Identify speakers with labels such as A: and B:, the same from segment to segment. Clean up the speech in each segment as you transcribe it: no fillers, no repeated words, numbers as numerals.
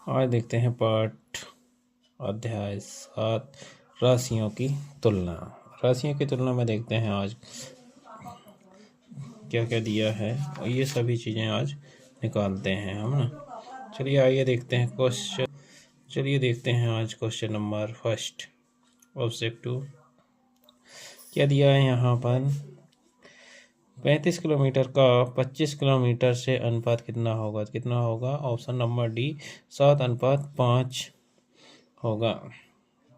A: आज देखते हैं पाठ अध्याय 7 राशियों की तुलना। राशियों की तुलना में देखते हैं आज क्या क्या दिया है और ये सभी चीज़ें आज निकालते हैं हम ना। चलिए आइए देखते हैं आज क्वेश्चन नंबर फर्स्ट ऑब्जेक्ट 2 क्या दिया है यहाँ पर। 35 किलोमीटर का 25 किलोमीटर से अनुपात कितना होगा। ऑप्शन नंबर डी 7:5 होगा।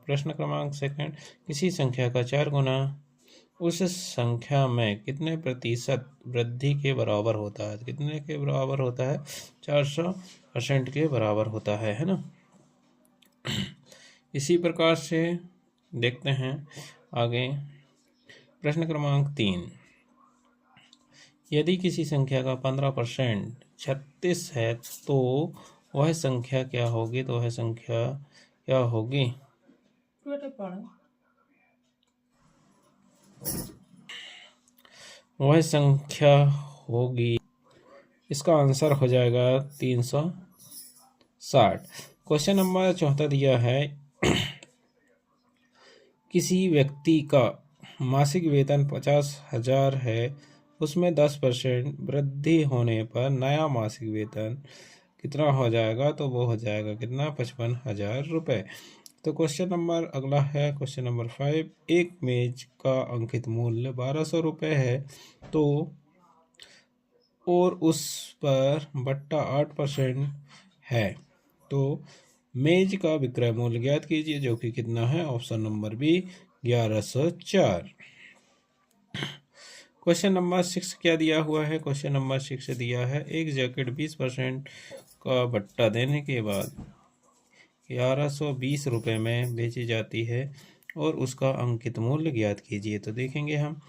A: प्रश्न क्रमांक सेकंड, किसी संख्या का 4 गुना उस संख्या में कितने प्रतिशत वृद्धि के बराबर होता है। कितने के बराबर होता है? 400% के बराबर होता है ना। इसी प्रकार से देखते हैं आगे। प्रश्न क्रमांक 3, यदि किसी संख्या का 15% 36 है तो वह संख्या क्या होगी। इसका आंसर हो जाएगा 360। क्वेश्चन नंबर 4 दिया है, किसी व्यक्ति का मासिक वेतन 50,000 है, उसमें 10% वृद्धि होने पर नया मासिक वेतन कितना हो जाएगा। तो वो हो जाएगा कितना? 55,000 रुपये। तो क्वेश्चन नंबर अगला है क्वेश्चन नंबर 5, एक मेज का अंकित मूल्य 1200 रुपये है तो और उस पर बट्टा 8% है तो मेज का विक्रय मूल्य ज्ञात कीजिए, जो कि कितना है। Option number B 1104। Question number 6 क्या दिया हुआ है। क्वेश्चन नंबर 6 दिया है, एक जैकेट 20% का बट्टा देने के बाद 1120 रुपये में बेची जाती है और उसका अंकित मूल्य ज्ञात कीजिए। तो देखेंगे हम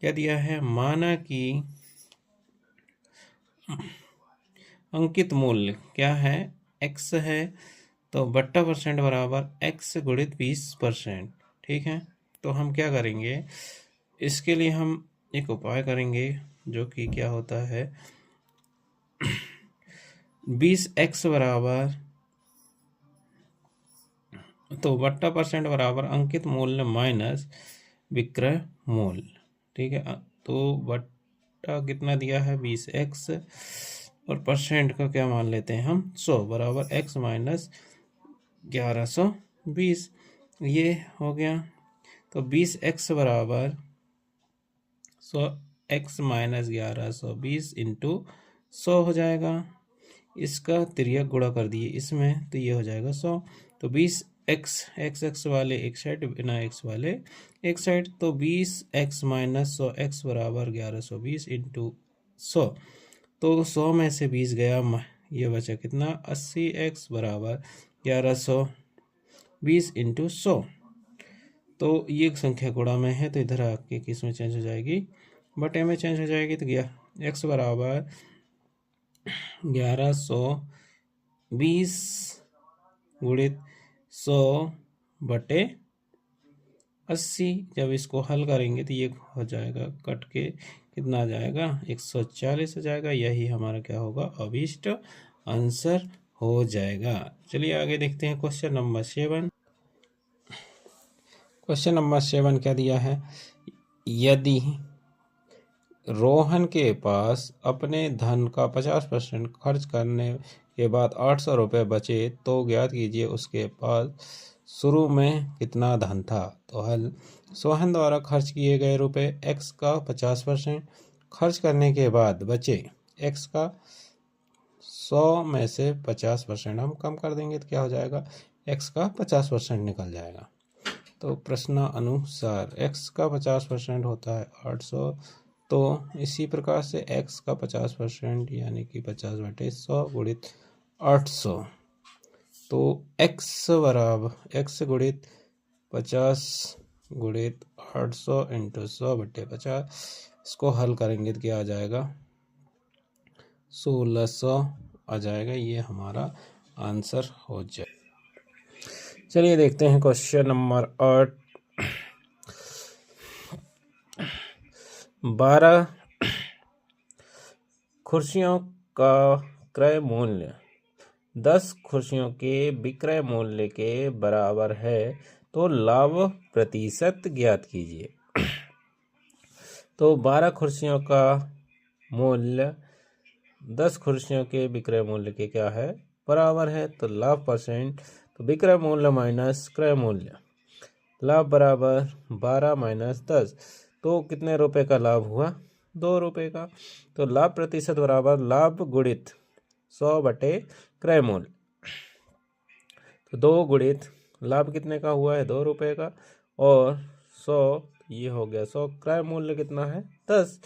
A: क्या दिया है। माना कि अंकित मूल्य क्या है, x है, तो बट्टा परसेंट बराबर x गुणित 20%। ठीक है, तो हम क्या करेंगे, इसके लिए हम एक उपाय करेंगे जो कि क्या होता है, 20x बराबर, तो बट्टा परसेंट बराबर अंकित मूल्य माइनस विक्रय मूल्य। ठीक है, तो बट्टा कितना दिया है 20x और परसेंट का क्या मान लेते हैं हम 100 बराबर x माइनस 1120। ये हो गया, तो 20x बराबर 100x माइनस 1120 इंटू 100 हो जाएगा। इसका तिर्यक गुणा कर दिए इसमें तो ये हो जाएगा 100। तो 20x x वाले एक साइड, बिना x वाले एक साइड, तो 20x माइनस 100x बराबर 1120 इंटू 100। तो 100 में से 20 गया, ये बचा कितना 80x बराबर 1120 इंटू 100। तो ये संख्या गुणा में है तो इधर आके किस में चेंज हो जाएगी, बटे में चेंज हो जाएगी। तो गया x बराबर 1120 गुणित 100 बटे 80। जब इसको हल करेंगे तो ये हो जाएगा, कट के कितना आ जाएगा 140 हो जाएगा। यही हमारा क्या होगा, अभीष्ट आंसर हो जाएगा। चलिए आगे देखते हैं क्वेश्चन नंबर 7। क्वेश्चन नंबर 7 क्या दिया है, यदि रोहन के पास अपने धन का 50% खर्च करने के बाद 800 रुपये बचे तो ज्ञात कीजिए उसके पास शुरू में कितना धन था। तो हल, सोहन द्वारा खर्च किए गए रुपए x का 50% खर्च करने के बाद बचे x का 100 में से 50% हम कम कर देंगे तो क्या हो जाएगा, x का 50% निकल जाएगा। तो प्रश्न अनुसार x का 50% होता है 800, तो इसी प्रकार से x का 50% यानी कि 50/100 गुणित 800, तो x बराबर x गुणित 50 गुणित 800 इंटू 100/50। इसको हल करेंगे तो क्या आ जाएगा, 1600 आ जाएगा। ये हमारा आंसर हो जाए। चलिए देखते हैं क्वेश्चन नंबर 8। 12 कुर्सियों का क्रय मूल्य 10 कुर्सियों के विक्रय मूल्य के बराबर है तो लाभ प्रतिशत ज्ञात कीजिए। तो 12 कुर्सियों का मूल्य 10 कुर्सियों के विक्रय मूल्य के क्या है, बराबर है। तो लाभ परसेंट, तो विक्रय मूल्य माइनस क्रय मूल्य, लाभ बराबर 12 माइनस 10, तो कितने रुपए का लाभ हुआ, 2 रुपए का। तो लाभ प्रतिशत बराबर लाभ गुणित 100 बटे क्रय मूल्य, तो 2 गुणित लाभ कितने का हुआ है, 2 रुपए का, और 100 ये हो गया 100, क्रय मूल्य कितना है 10,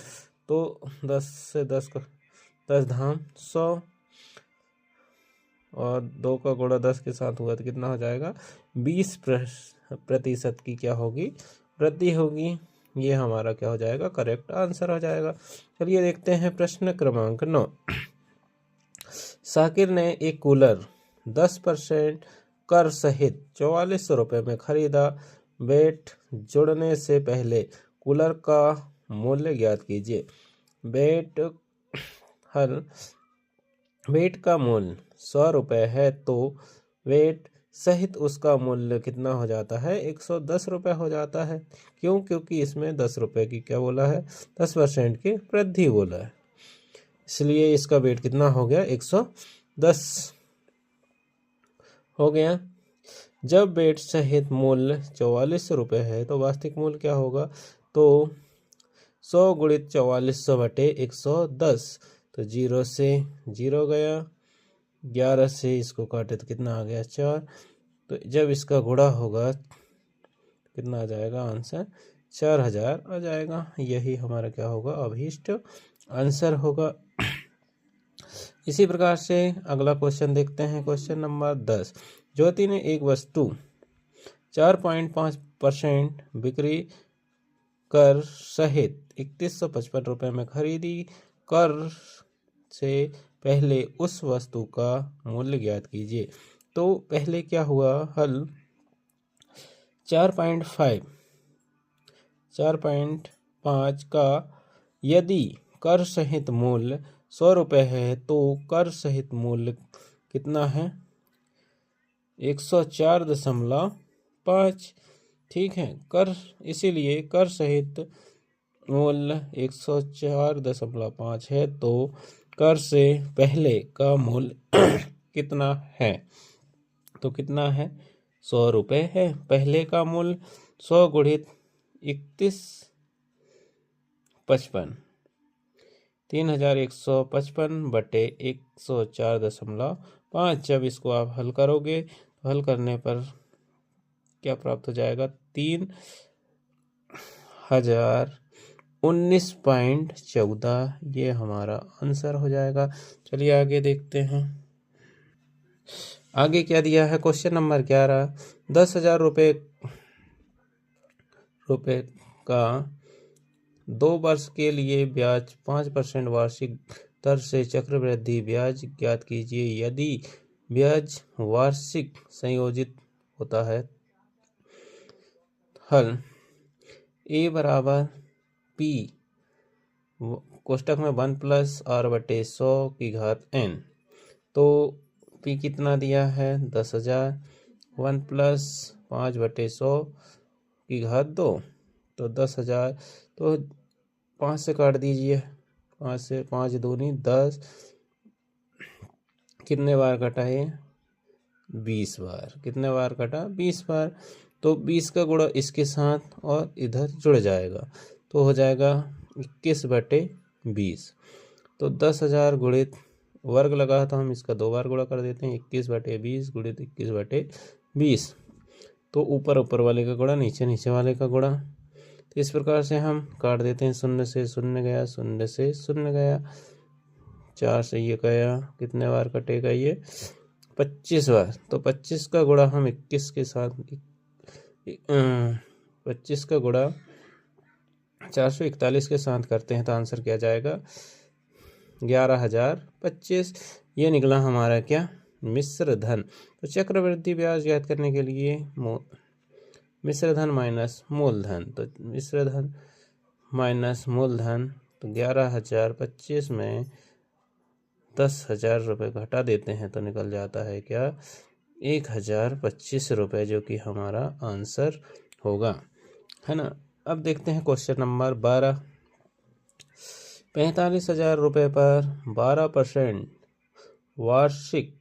A: तो 10 से 10 का 10 धाम 100, और 2 का गुणा 10 के साथ हुआ तो कितना हो जाएगा, 20% की क्या होगी, वृद्धि होगी। ये हमारा क्या हो जाएगा, करेक्ट आंसर हो जाएगा। चलिए देखते हैं प्रश्न क्रमांक 9। साकिर ने एक कूलर 10% कर सहित 4400 रुपये में खरीदा। बेट जुड़ने से पहले कूलर का मूल्य ज्ञात कीजिए। बेट का मूल्य 100 रुपये है तो वेट सहित उसका मूल्य कितना हो जाता है, 110 रुपये हो जाता है। क्यों, क्योंकि इसमें 10 रुपये की क्या बोला है, 10% की वृद्धि बोला है, इसलिए इसका वेट कितना हो गया, 110 हो गया। जब बेट सहित मूल्य 4400 रुपये है तो वास्तविक मूल्य क्या होगा, तो 100 गुणित 4400 बटे 110, तो 0 से 0 गया, 11 से इसको काटे तो कितना आ गया 4, तो जब इसका गुणा होगा कितना आ जाएगा आंसर, 4000 आ जाएगा। यही हमारा क्या होगा, अभीष्ट आंसर होगा। इसी प्रकार से अगला क्वेश्चन देखते हैं, क्वेश्चन नंबर 10। ज्योति ने एक वस्तु 4.5% बिक्री कर सहित 3155 रुपये में खरीदी। कर से पहले उस वस्तु का मूल्य ज्ञात कीजिए। तो पहले क्या हुआ, हल 4.5 का यदि कर सहित मूल्य 100 रुपये है तो कर सहित मूल्य कितना है, 104.5। ठीक है, कर, इसीलिए कर सहित मूल्य 104.5 है तो कर से पहले का मूल्य कितना है, तो कितना है, 100 रुपये है। पहले का मूल्य 100 गुणित 3155, 3155 बटे 104.5। जब इसको आप हल करोगे तो हल करने पर क्या प्राप्त हो जाएगा, 3019.14, ये हमारा आंसर हो जाएगा। चलिए आगे देखते हैं, आगे क्या दिया है, क्वेश्चन नंबर 11। 10,000 रुपये का 2 वर्ष के लिए ब्याज 5% वार्षिक दर से चक्रवृद्धि ब्याज ज्ञात कीजिए। यदि ब्याज वार्षिक संयोजित होता है, हल ए बराबर पी कोष्टक में 1 प्लस आर बटे 100 की घात n, तो पी कितना दिया है 10,000, 1 प्लस 5 बटे 100 की घात 2, तो 10,000, तो 5 से काट दीजिए, 5 से 5 दूनी 10, कितने बार कटा है, 20 बार, कितने बार कटा, 20 बार। तो 20 का गुणा इसके साथ और इधर जुड़ जाएगा, तो हो जाएगा 21 बटे 20। तो 10,000 गुणित वर्ग लगा तो हम इसका 2 बार गुणा कर देते हैं, 21 बटे 20 गुणित 21 बटे 20, तो ऊपर वाले का गुणा, नीचे वाले का गुणा। तो इस प्रकार से हम काट देते हैं, 0 से 0 गया, 0 से 0 गया, 4 से ये गया, कितने बार कटेगा ये, 25 बार। तो 25 का गुणा हम 21 के साथ 25 का गुणा 441 के साथ करते हैं तो आंसर क्या जाएगा, 11,025। ये निकला हमारा क्या, मिश्र धन। तो चक्रवृद्धि ब्याज ज्ञात करने के लिए मिश्र धन माइनस मूलधन, तो मिश्र धन माइनस मूलधन, तो 11,025 में 10,000 रुपये घटा देते हैं तो निकल जाता है क्या, 1,025 रुपये, जो कि हमारा आंसर होगा, है ना। अब देखते हैं क्वेश्चन नंबर 12। 45,000 रुपये पर 12% वार्षिक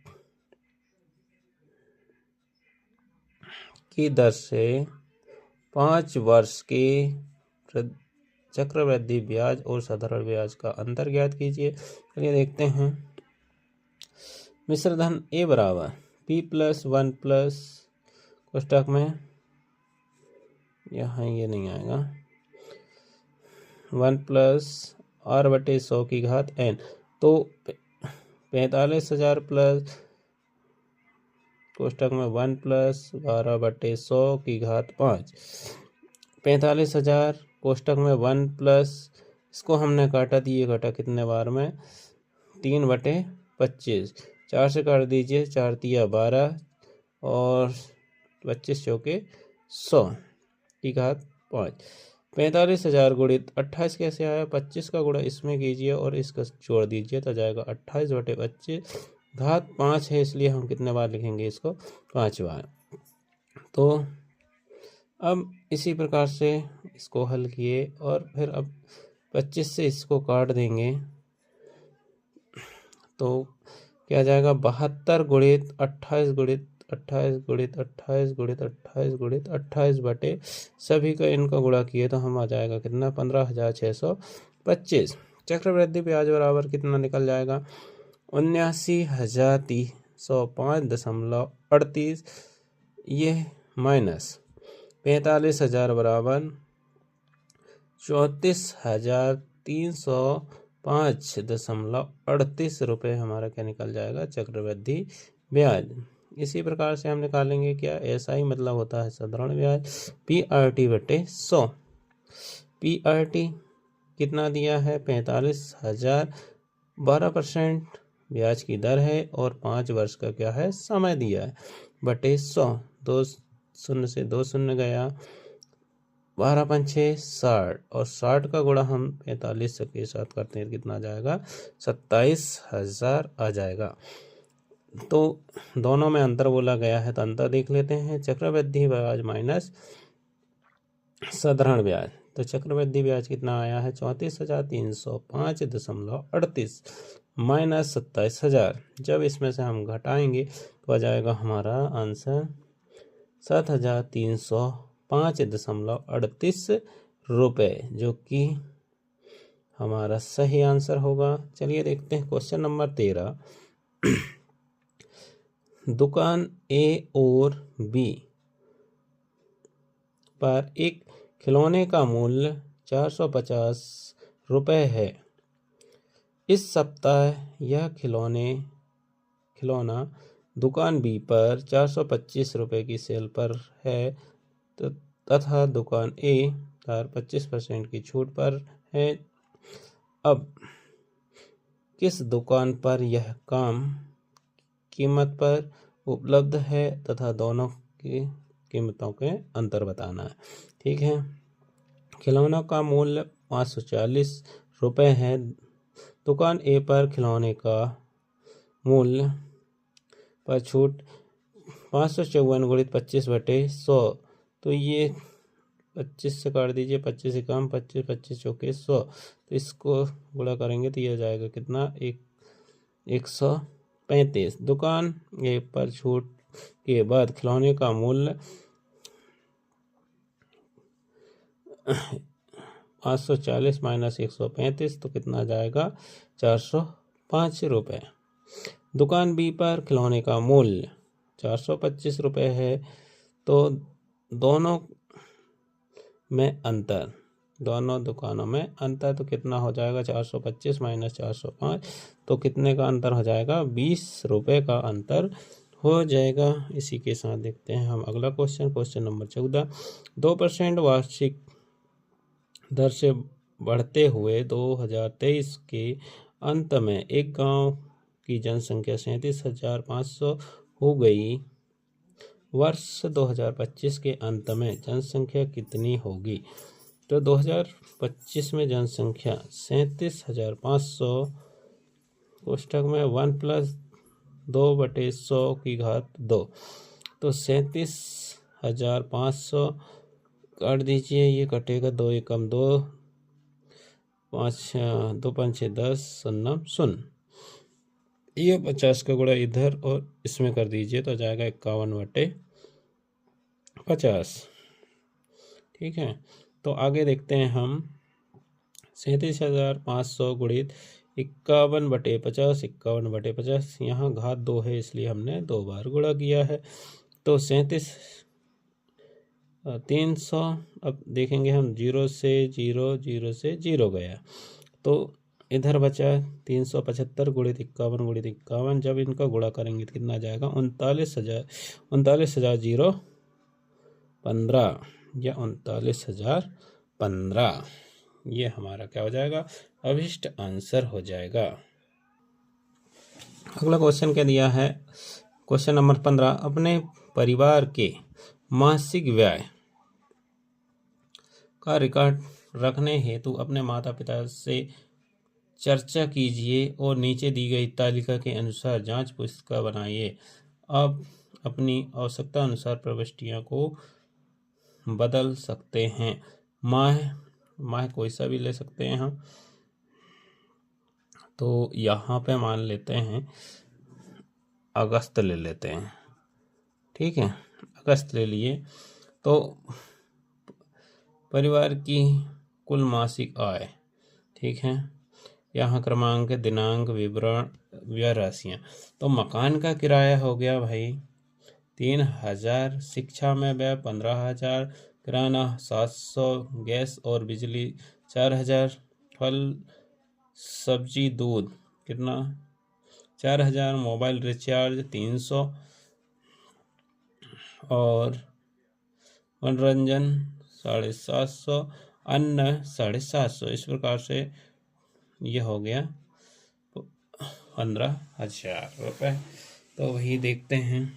A: की दर से 5 वर्ष के चक्रवृद्धि ब्याज और साधारण ब्याज का अंतर ज्ञात कीजिए। चलिए देखते हैं। मिश्र धन ए बराबर P + 1 प्लस कोष्टक में, यहाँ ये नहीं आएगा, 1 + R/100 की घात n, तो 45,000 प्लस कोष्टक में 1 + 12/100 की घात 5, 45,000 कोष्टक में 1 प्लस, इसको हमने काटा, दिए घटा कितने बार में, 3/25, 4 से काट दीजिए, 4 तिया 12 और 25 चौके 100 की घात 5। 45,000 गुणित 28 कैसे आया, 25 का गुणा इसमें कीजिए और इसका जोड़ दीजिए तो जाएगा 28/25, घात 5 है इसलिए हम कितने बार लिखेंगे इसको, 5 बार। तो अब इसी प्रकार से इसको हल किए और फिर अब 25 से इसको काट देंगे तो क्या जाएगा, 72 गुणित 28 गुणित 28 गुणित 28 गुणित 28 गुणित 28 बटे सभी का इनका गुणा किए तो हम आ जाएगा कितना, 15,625। चक्रवृद्धि ब्याज बराबर कितना निकल जाएगा, 79,305.38, ये माइनस 45,000 बराबर 34,305.38 रुपये हमारा क्या निकल जाएगा, चक्रवृद्धि ब्याज। इसी प्रकार से हम निकालेंगे क्या, SI मतलब होता है साधारण ब्याज, PRT/100। PRT कितना दिया है, 45,000, 12% ब्याज की दर है और 5 वर्ष का क्या है, समय दिया है, बटे 100, 2 शून्य से 2 शून्य गया, 12 × 5 = 60 और 60 का गुणा हम 45 के साथ करते हैं कितना आ जाएगा, 27,000 आ जाएगा। तो दोनों में अंतर बोला गया है तो अंतर देख लेते हैं। चक्रवृद्धि ब्याज माइनस साधारण ब्याज, तो चक्रवृद्धि ब्याज कितना आया है, 34,305.38 माइनस 27,000। जब इसमें से हम घटाएंगे तो आ जाएगा हमारा आंसर 7,305.38 रुपये, जो कि हमारा सही आंसर होगा। चलिए देखते हैं क्वेश्चन नंबर 13। दुकान ए और बी पर एक खिलौने का मूल्य 450 रुपये है। इस सप्ताह यह खिलौना दुकान बी पर 425 रुपये की सेल पर है तथा दुकान ए पर 25% की छूट पर है। अब किस दुकान पर यह कम कीमत पर उपलब्ध है तथा दोनों की कीमतों के अंतर बताना है। ठीक है, खिलौनों का मूल्य 540 रुपये है। दुकान ए पर खिलौने का मूल्य पर छूट 554 गुणित 25/100, तो ये 25 से काट दीजिए, 25 से कम, 25 25 चौके 100, तो इसको गुणा करेंगे तो ये जाएगा कितना, 135। दुकान ए पर छूट के बाद खिलौने का मूल्य 540 माइनस 135, तो कितना जाएगा, 405 रुपये। दुकान बी पर खिलौने का मूल्य 425 रुपये है, तो दोनों में अंतर, दोनों दुकानों में अंतर तो कितना हो जाएगा, 425 माइनस 405, तो कितने का अंतर हो जाएगा, 20 रुपये का अंतर हो जाएगा। इसी के साथ देखते हैं हम अगला क्वेश्चन नंबर 14। 2% वार्षिक दर से बढ़ते हुए 2023 के अंत में एक गांव की जनसंख्या 37,500 हो गई। वर्ष 2025 के अंत में जनसंख्या कितनी होगी? तो 2025 में जनसंख्या 37,500 कोष्ठक में 1+2/100 तो 37,500 काट दीजिए, ये कटेगा 2 एकम 2, 5 2 5 6 10 0 0। ये 50 का गुणा इधर और इसमें कर दीजिए तो जाएगा 51/50। ठीक है, तो आगे देखते हैं हम 37,500 गुणित 51/50, 51/50, यहाँ घात 2 है इसलिए हमने 2 बार गुणा किया है। तो 300, अब देखेंगे हम 0 से 0, 0 से 0 गया, तो इधर बचा 375 गुणित 51 गुणित 51, जब इनका गुणा करेंगे तो कितना जाएगा 39,015 या 39,015। ये हमारा क्या हो जाएगा, अभिष्ट आंसर हो जाएगा। अगला क्वेश्चन क्या दिया है, क्वेश्चन नंबर 15, अपने परिवार के मासिक व्यय का रिकॉर्ड रखने हेतु अपने माता पिता से चर्चा कीजिए और नीचे दी गई तालिका के अनुसार जांच पुस्तिका बनाइए। अब अपनी आवश्यकता अनुसार प्रविष्टियों को बदल सकते हैं। माह कोई सा भी ले सकते हैं हम, तो यहाँ पे मान लेते हैं अगस्त ले लेते हैं। ठीक है, अगस्त ले लिए, तो परिवार की कुल मासिक आय, ठीक है, यहाँ क्रमांक, दिनांक, विवरण, व्यय राशियाँ। तो मकान का किराया हो गया भाई 3,000, शिक्षा में व्यय 15,000, किराना 700, गैस और बिजली 4,000, फल सब्जी दूध कितना 4,000, मोबाइल रिचार्ज 300 और मनोरंजन 750, अन्न 750। इस प्रकार से ये हो गया 15,000 रुपये। तो वही देखते हैं,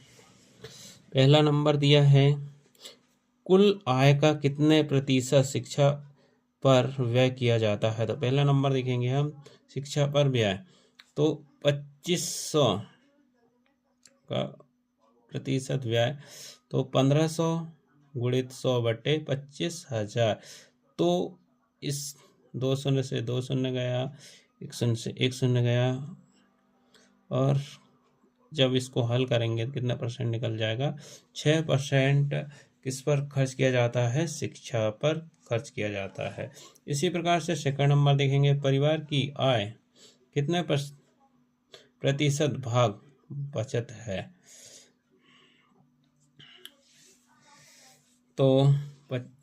A: पहला नंबर दिया है कुल आय का कितने प्रतिशत शिक्षा पर व्यय किया जाता है। तो पहला नंबर देखेंगे हम शिक्षा पर व्यय, तो 2500 का प्रतिशत व्यय, तो 1500 गुणित 100/25,000। तो इस 2 शून्य से 2 शून्य गया, 1 शून्य से 1 शून्य गया, और जब इसको हल करेंगे तो कितना परसेंट निकल जाएगा, 6% किस पर खर्च किया जाता है, शिक्षा पर खर्च किया जाता है। इसी प्रकार से सेकंड नंबर देखेंगे, परिवार की आय कितने प्रतिशत भाग बचत है। तो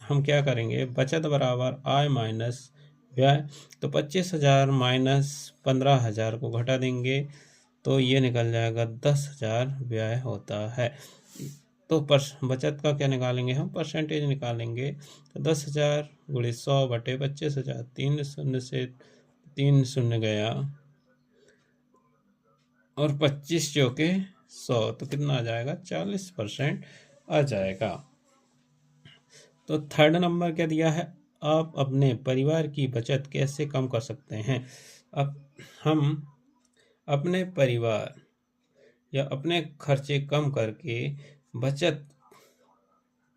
A: हम क्या करेंगे, बचत बराबर आय माइनस व्यय, तो 25,000 माइनस 15,000 को घटा देंगे तो ये निकल जाएगा 10,000 व्यय होता है। तो बचत का क्या निकालेंगे हम, परसेंटेज निकालेंगे, तो 10,000 गुणित 100/25,000, 3 शून्य से 3 शून्य गया और 25 चौके 100, तो कितना आ जाएगा, 40% आ जाएगा। तो थर्ड नंबर क्या दिया है, आप अपने परिवार की बचत कैसे कम कर सकते हैं। अब हम अपने परिवार या अपने खर्चे कम करके बचत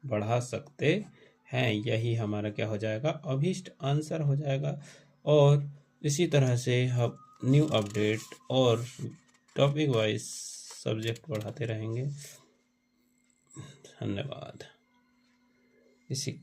A: बढ़ा सकते हैं, यही हमारा क्या हो जाएगा, अभीष्ट आंसर हो जाएगा। और इसी तरह से हम न्यू अपडेट और टॉपिक वाइज सब्जेक्ट बढ़ाते रहेंगे। धन्यवाद। इसी